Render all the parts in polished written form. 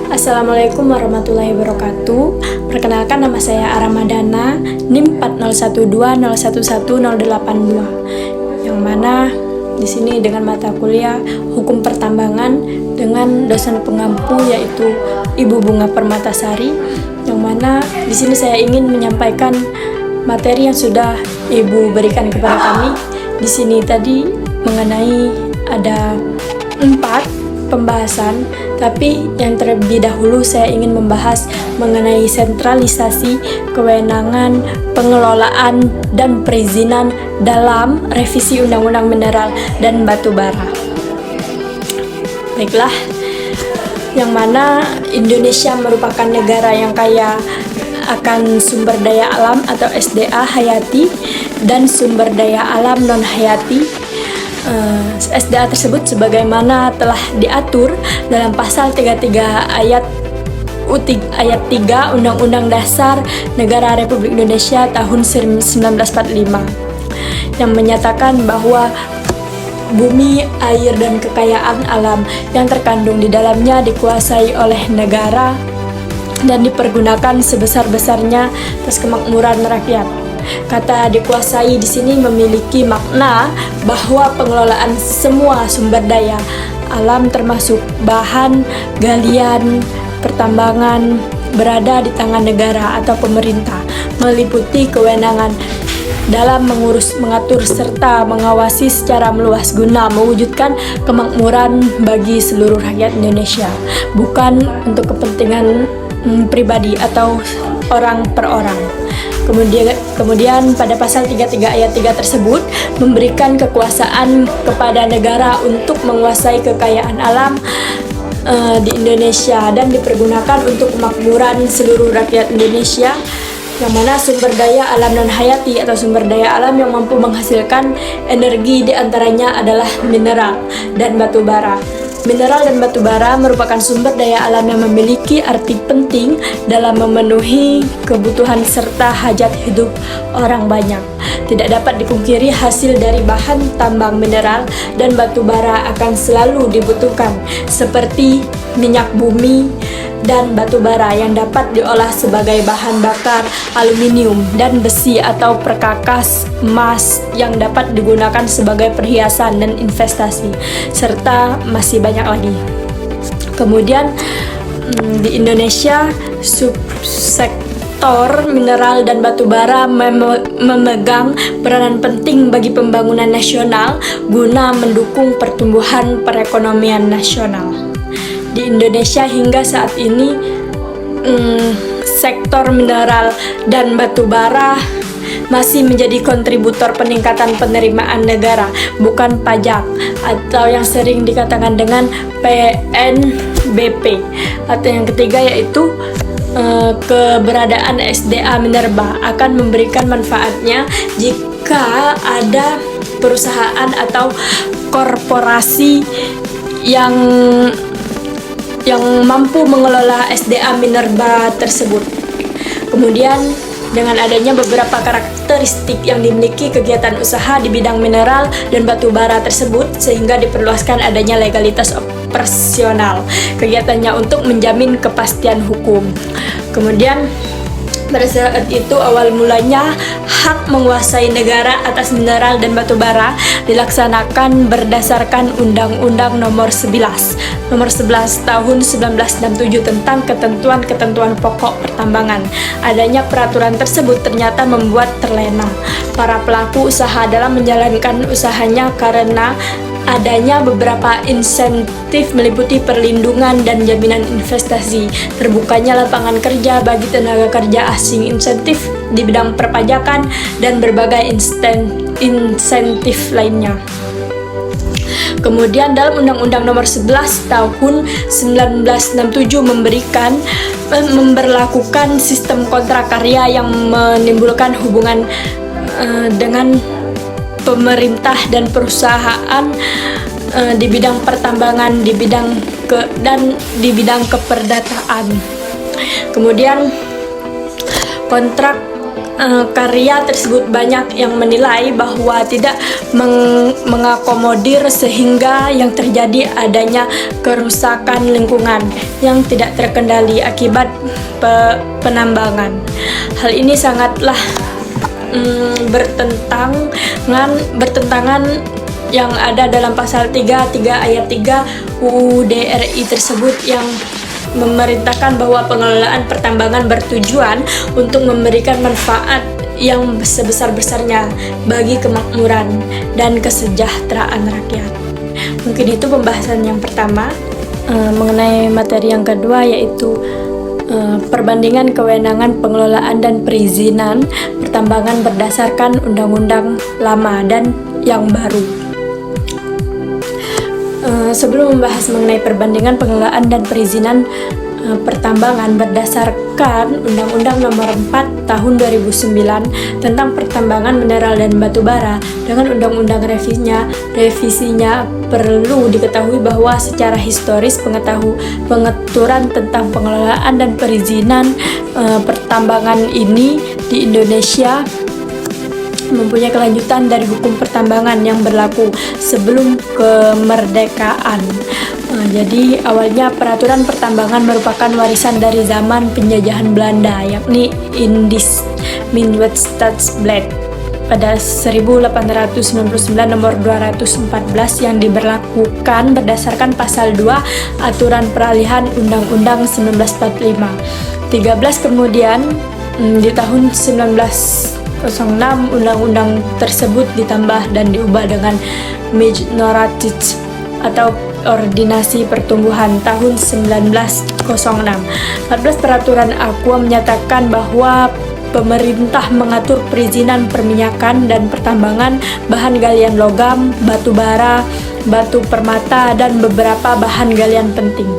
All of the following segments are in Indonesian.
Assalamualaikum warahmatullahi wabarakatuh. Perkenalkan, nama saya Aramadana, NIM 4012011082. Yang mana di sini dengan mata kuliah Hukum Pertambangan dengan dosen pengampu yaitu Ibu Bunga Permatasari. Yang mana di sini saya ingin menyampaikan materi yang sudah Ibu berikan kepada kami. Di sini tadi mengenai ada 4 pembahasan, tapi yang terlebih dahulu saya ingin membahas mengenai sentralisasi kewenangan pengelolaan dan perizinan dalam revisi Undang-Undang Mineral dan Batu Bara. Baiklah, yang mana Indonesia merupakan negara yang kaya akan sumber daya alam atau SDA hayati dan sumber daya alam non hayati. SDA tersebut sebagaimana telah diatur dalam pasal 33 ayat 3 Undang-Undang Dasar Negara Republik Indonesia tahun 1945 yang menyatakan bahwa bumi, air, dan kekayaan alam yang terkandung di dalamnya dikuasai oleh negara dan dipergunakan sebesar-besarnya atas kemakmuran rakyat. Kata dikuasai di sini memiliki makna bahwa pengelolaan semua sumber daya alam termasuk bahan, galian, pertambangan berada di tangan negara atau pemerintah, meliputi kewenangan dalam mengurus, mengatur, serta mengawasi secara meluas guna mewujudkan kemakmuran bagi seluruh rakyat Indonesia, bukan untuk kepentingan pribadi atau orang per orang. Kemudian pada pasal 33 ayat 3 tersebut memberikan kekuasaan kepada negara untuk menguasai kekayaan alam di Indonesia dan dipergunakan untuk kemakmuran seluruh rakyat Indonesia, yang mana sumber daya alam non hayati atau sumber daya alam yang mampu menghasilkan energi diantaranya adalah mineral dan batu bara. Mineral dan batu bara merupakan sumber daya alam yang memiliki arti penting dalam memenuhi kebutuhan serta hajat hidup orang banyak. Tidak dapat dipungkiri hasil dari bahan tambang mineral dan batu bara akan selalu dibutuhkan, seperti minyak bumi dan batu bara yang dapat diolah sebagai bahan bakar aluminium dan besi atau perkakas emas yang dapat digunakan sebagai perhiasan dan investasi, serta masih banyak lagi. Kemudian di Indonesia subsektor mineral dan batu bara memegang peranan penting bagi pembangunan nasional guna mendukung pertumbuhan perekonomian nasional. Di Indonesia hingga saat ini sektor mineral dan batu bara masih menjadi kontributor peningkatan penerimaan negara, bukan pajak, atau yang sering dikatakan dengan PNBP. Atau yang ketiga yaitu keberadaan SDA Minerba akan memberikan manfaatnya jika ada perusahaan atau korporasi yang mampu mengelola SDA Minerba tersebut. Kemudian dengan adanya beberapa karakteristik yang dimiliki kegiatan usaha di bidang mineral dan batu bara tersebut, sehingga diperluaskan adanya legalitas operasional kegiatannya untuk menjamin kepastian hukum. Kemudian pada saat itu awal mulanya hak menguasai negara atas mineral dan batu bara dilaksanakan berdasarkan Undang-Undang Nomor 11 Tahun 1967 tentang ketentuan-ketentuan pokok pertambangan. Adanya peraturan tersebut ternyata membuat terlena para pelaku usaha dalam menjalankan usahanya karena adanya beberapa insentif meliputi perlindungan dan jaminan investasi, terbukanya lapangan kerja bagi tenaga kerja asing, insentif di bidang perpajakan, dan berbagai insentif lainnya. Kemudian dalam Undang-Undang Nomor 11 Tahun 1967 memberlakukan sistem kontrak karya yang menimbulkan hubungan dengan pemerintah dan perusahaan di bidang pertambangan, di bidang keperdataan. Kemudian kontrak karya tersebut banyak yang menilai bahwa tidak mengakomodir sehingga yang terjadi adanya kerusakan lingkungan yang tidak terkendali akibat penambangan. Hal ini sangatlah bertentangan yang ada dalam pasal 3 ayat 3 UU DRI tersebut yang memerintahkan bahwa pengelolaan pertambangan bertujuan untuk memberikan manfaat yang sebesar-besarnya bagi kemakmuran dan kesejahteraan rakyat. Mungkin itu pembahasan yang pertama. Mengenai materi yang kedua yaitu perbandingan kewenangan pengelolaan dan perizinan pertambangan berdasarkan undang-undang lama dan yang baru. Sebelum membahas mengenai perbandingan pengelolaan dan perizinan pertambangan berdasarkan Undang-Undang Nomor 4 Tahun 2009 tentang pertambangan mineral dan batu bara dengan undang-undang revisinya perlu diketahui bahwa secara historis pengaturan tentang pengelolaan dan perizinan pertambangan ini di Indonesia mempunyai kelanjutan dari hukum pertambangan yang berlaku sebelum kemerdekaan. Jadi awalnya peraturan pertambangan merupakan warisan dari zaman penjajahan Belanda, yakni Indisch Minwetstaatsblad pada 1899 nomor 214 yang diberlakukan berdasarkan pasal 2 Aturan Peralihan Undang-Undang 1945. 13 kemudian di tahun 1906 undang-undang tersebut ditambah dan diubah dengan Mijnoratic atau Ordinasi Pertumbuhan tahun 1906. 14 peraturan Aqua menyatakan bahwa pemerintah mengatur perizinan perminyakan dan pertambangan bahan galian logam, batu bara, batu permata, dan beberapa bahan galian penting.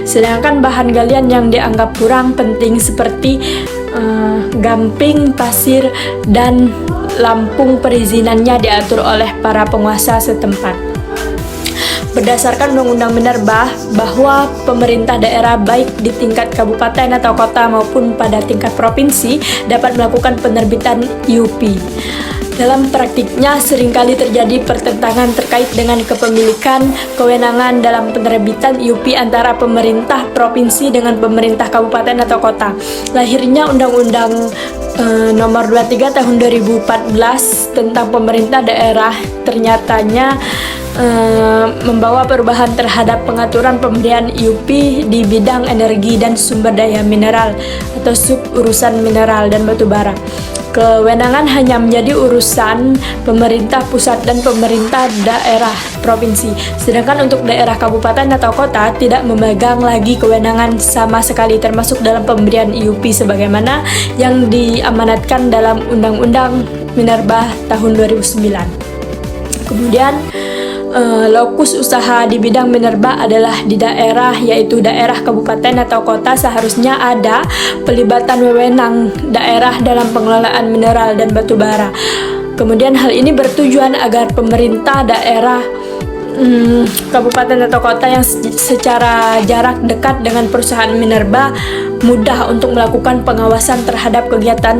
Sedangkan bahan galian yang dianggap kurang penting seperti gamping, pasir, dan lampung perizinannya diatur oleh para penguasa setempat. Berdasarkan Undang-Undang Minerba, bahwa pemerintah daerah baik di tingkat kabupaten atau kota maupun pada tingkat provinsi dapat melakukan penerbitan IUP. Dalam praktiknya seringkali terjadi pertentangan terkait dengan kepemilikan kewenangan dalam penerbitan IUP antara pemerintah provinsi dengan pemerintah kabupaten atau kota. Lahirnya Undang-Undang Nomor 23 Tahun 2014 tentang pemerintah daerah ternyatanya membawa perubahan terhadap pengaturan pemberian IUP di bidang energi dan sumber daya mineral atau sub urusan mineral dan batu bara. Kewenangan hanya menjadi urusan pemerintah pusat dan pemerintah daerah provinsi. Sedangkan untuk daerah kabupaten atau kota tidak memegang lagi kewenangan sama sekali termasuk dalam pemberian IUP sebagaimana yang diamanatkan dalam Undang-Undang Minerba tahun 2009. Kemudian lokus usaha di bidang minerba adalah di daerah, yaitu daerah kabupaten atau kota seharusnya ada pelibatan wewenang daerah dalam pengelolaan mineral dan batu bara. Kemudian hal ini bertujuan agar pemerintah daerah kabupaten atau kota yang secara jarak dekat dengan perusahaan minerba mudah untuk melakukan pengawasan terhadap kegiatan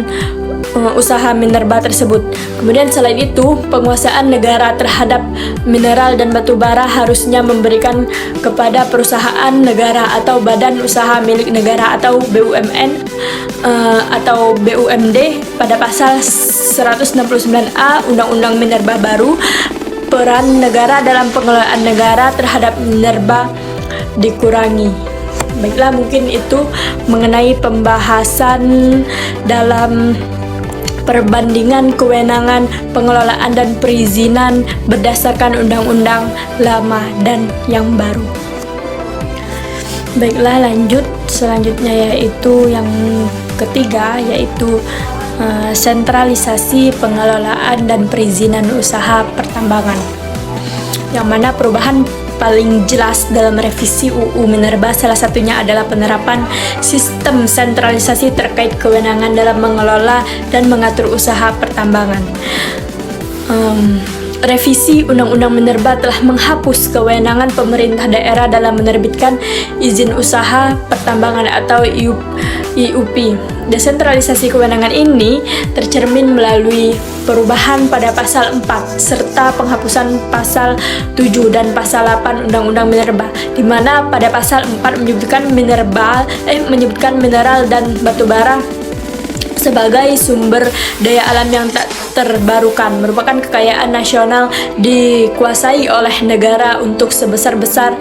usaha minerba tersebut. Kemudian selain itu, penguasaan negara terhadap mineral dan batu bara harusnya memberikan kepada perusahaan negara atau badan usaha milik negara atau BUMN atau BUMD pada pasal 169A Undang-Undang Minerba baru. Peran negara dalam pengelolaan negara terhadap minerba dikurangi. Baiklah, mungkin itu mengenai pembahasan dalam perbandingan kewenangan pengelolaan dan perizinan berdasarkan undang-undang lama dan yang baru. Baiklah, lanjut selanjutnya yaitu yang ketiga, yaitu sentralisasi pengelolaan dan perizinan usaha pertambangan, yang mana perubahan paling jelas dalam revisi UU Minerba salah satunya adalah penerapan sistem sentralisasi terkait kewenangan dalam mengelola dan mengatur usaha pertambangan. Revisi Undang-Undang Minerba telah menghapus kewenangan pemerintah daerah dalam menerbitkan izin usaha pertambangan atau IUP Desentralisasi kewenangan ini tercermin melalui perubahan pada pasal 4 serta penghapusan pasal 7 dan pasal 8 Undang-Undang Minerba, di mana pada pasal 4 menyebutkan mineral dan batu bara sebagai sumber daya alam yang tak terbarukan, merupakan kekayaan nasional dikuasai oleh negara untuk sebesar-besar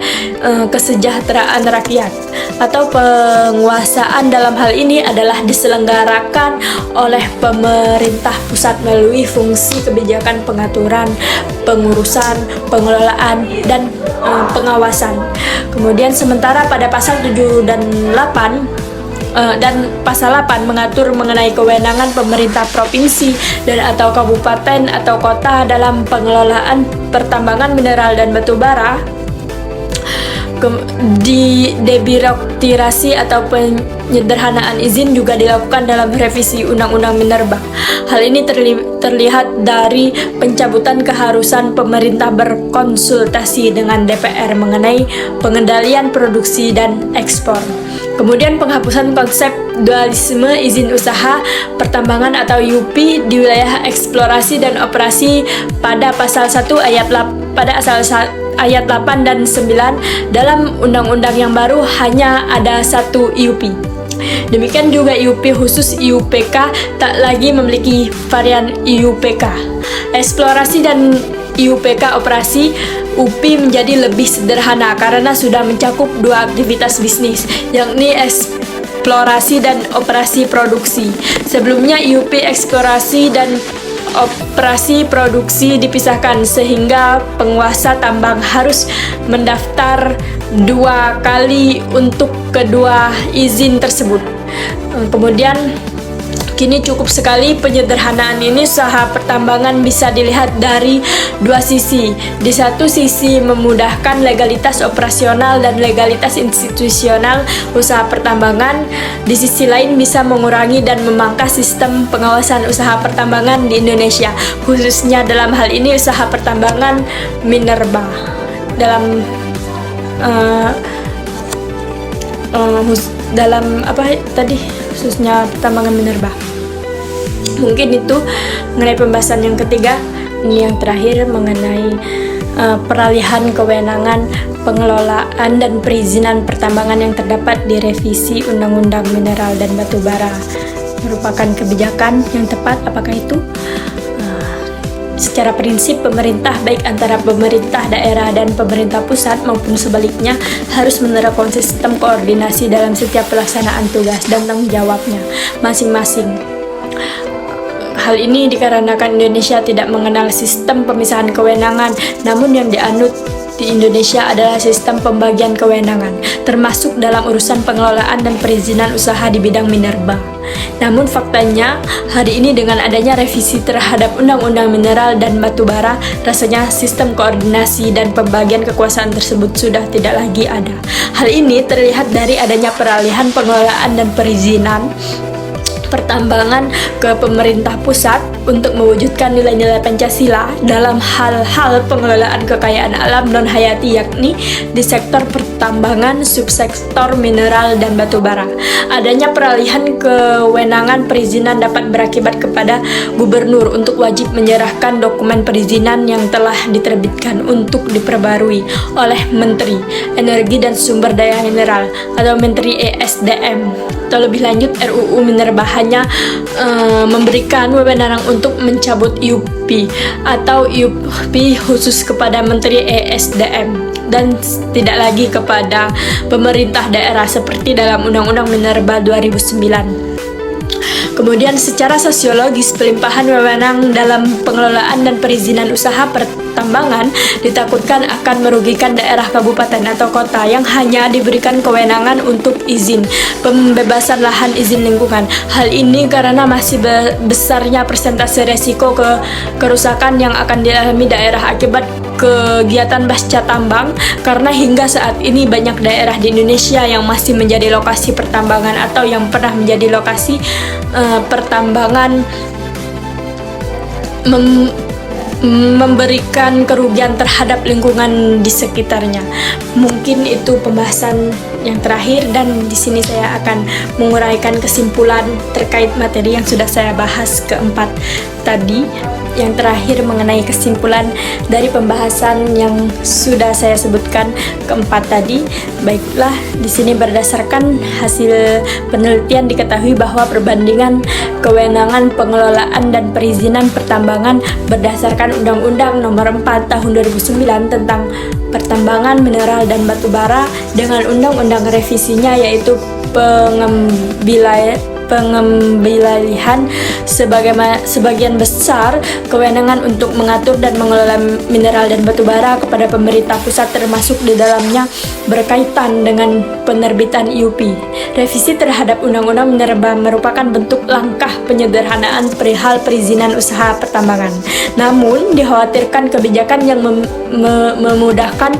kesejahteraan rakyat, atau penguasaan dalam hal ini adalah diselenggarakan oleh pemerintah pusat melalui fungsi kebijakan pengaturan, pengurusan, pengelolaan, dan pengawasan. Kemudian sementara pada pasal 7 dan 8 dan pasal 8 mengatur mengenai kewenangan pemerintah provinsi dan atau kabupaten atau kota dalam pengelolaan pertambangan mineral dan batu bara. Di debirokratisasi atau penyederhanaan izin juga dilakukan dalam revisi Undang-Undang Minerba. Hal ini terlihat dari pencabutan keharusan pemerintah berkonsultasi dengan DPR mengenai pengendalian produksi dan ekspor. Kemudian penghapusan konsep dualisme izin usaha pertambangan atau UP di wilayah eksplorasi dan operasi pada pasal 1 ayat 8 dan 9 dalam undang-undang yang baru hanya ada satu IUP. Demikian juga IUP khusus IUPK tak lagi memiliki varian IUPK. Eksplorasi dan IUPK operasi UPI menjadi lebih sederhana karena sudah mencakup dua aktivitas bisnis, yakni eksplorasi dan operasi produksi. Sebelumnya IUP eksplorasi dan operasi produksi dipisahkan sehingga penguasa tambang harus mendaftar 2 kali untuk kedua izin tersebut. Kemudian kini cukup sekali penyederhanaan ini. Usaha pertambangan bisa dilihat dari dua sisi. Di satu sisi memudahkan legalitas operasional dan legalitas institusional usaha pertambangan. Di sisi lain bisa mengurangi dan memangkas sistem pengawasan usaha pertambangan di Indonesia, khususnya dalam hal ini usaha pertambangan minerba. Khususnya pertambangan minerba. Mungkin itu mengenai pembahasan yang ketiga. Ini yang terakhir mengenai peralihan kewenangan pengelolaan dan perizinan pertambangan yang terdapat di revisi Undang-Undang Mineral dan Batu Bara. Merupakan kebijakan yang tepat. Apakah itu? Secara prinsip, pemerintah baik antara pemerintah daerah dan pemerintah pusat maupun sebaliknya harus menerapkan sistem koordinasi dalam setiap pelaksanaan tugas dan tanggung jawabnya masing-masing. Hal ini dikarenakan Indonesia tidak mengenal sistem pemisahan kewenangan, namun yang dianut di Indonesia adalah sistem pembagian kewenangan, termasuk dalam urusan pengelolaan dan perizinan usaha di bidang minerba. Namun faktanya, hari ini dengan adanya revisi terhadap Undang-Undang Mineral dan Batu Bara, rasanya sistem koordinasi dan pembagian kekuasaan tersebut sudah tidak lagi ada. Hal ini terlihat dari adanya peralihan pengelolaan dan perizinan pertambangan ke pemerintah pusat untuk mewujudkan nilai-nilai Pancasila dalam hal-hal pengelolaan kekayaan alam non-hayati, yakni di sektor pertambangan, subsektor mineral dan batu bara. Adanya peralihan kewenangan perizinan dapat berakibat kepada gubernur untuk wajib menyerahkan dokumen perizinan yang telah diterbitkan untuk diperbarui oleh Menteri Energi dan Sumber Daya Mineral atau Menteri ESDM. Atau lebih lanjut, RUU Minerba hanya memberikan wewenang untuk mencabut IUP atau IUP khusus kepada Menteri ESDM dan tidak lagi kepada pemerintah daerah seperti dalam Undang-Undang Minerba 2009. Kemudian secara sosiologis, pelimpahan wewenang dalam pengelolaan dan perizinan usaha pertambangan ditakutkan akan merugikan daerah kabupaten atau kota yang hanya diberikan kewenangan untuk izin pembebasan lahan izin lingkungan. Hal ini karena masih besarnya persentase resiko kerusakan yang akan dialami daerah akibat kegiatan pasca tambang, karena hingga saat ini banyak daerah di Indonesia yang masih menjadi lokasi pertambangan atau yang pernah menjadi lokasi pertambangan memberikan kerugian terhadap lingkungan di sekitarnya. Mungkin itu pembahasan yang terakhir, dan di sini saya akan menguraikan kesimpulan terkait materi yang sudah saya bahas keempat tadi. Yang terakhir mengenai kesimpulan dari pembahasan yang sudah saya sebutkan keempat tadi. Baiklah, di sini berdasarkan hasil penelitian diketahui bahwa perbandingan kewenangan pengelolaan dan perizinan pertambangan berdasarkan Undang-Undang Nomor 4 Tahun 2009 tentang pertambangan mineral dan batu bara dengan undang-undang revisinya, yaitu pengembilalihan sebagian besar kewenangan untuk mengatur dan mengelola mineral dan batu bara kepada pemerintah pusat, termasuk di dalamnya berkaitan dengan penerbitan IUP. Revisi terhadap Undang-Undang Minerba merupakan bentuk langkah penyederhanaan perihal perizinan usaha pertambangan. Namun, dikhawatirkan kebijakan yang memudahkan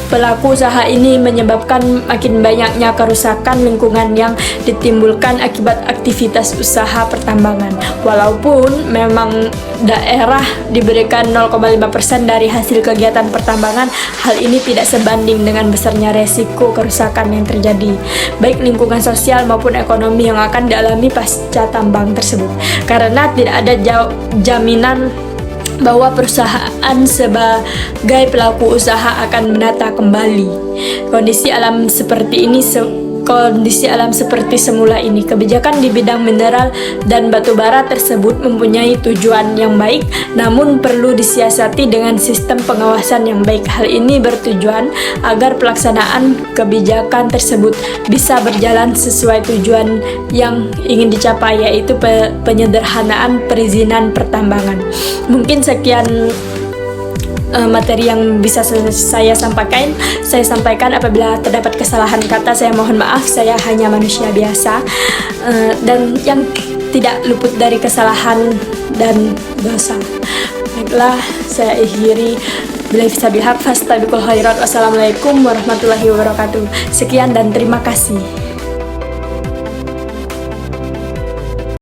pelaku usaha ini menyebabkan makin banyaknya kerusakan lingkungan yang ditimbulkan akibat aktivitas usaha pertambangan. Walaupun memang daerah diberikan 0,5% dari hasil kegiatan pertambangan, hal ini tidak sebanding dengan besarnya resiko kerusakan yang terjadi, baik lingkungan sosial maupun ekonomi yang akan dialami pasca tambang tersebut. Karena tidak ada jaminan bahwa perusahaan sebagai pelaku usaha akan menata kembali kondisi alam seperti semula ini. Kebijakan di bidang mineral dan batu bara tersebut mempunyai tujuan yang baik, namun perlu disiasati dengan sistem pengawasan yang baik. Hal ini bertujuan agar pelaksanaan kebijakan tersebut bisa berjalan sesuai tujuan yang ingin dicapai, yaitu penyederhanaan perizinan pertambangan. Mungkin sekian materi yang bisa saya sampaikan. Saya sampaikan, apabila terdapat kesalahan kata, saya mohon maaf. Saya hanya manusia biasa dan yang tidak luput dari kesalahan dan dosa. Baiklah, saya akhiri. Billahi fisabilihaq, fastabiqul khairat. Wassalamualaikum warahmatullahi wabarakatuh. Sekian dan terima kasih.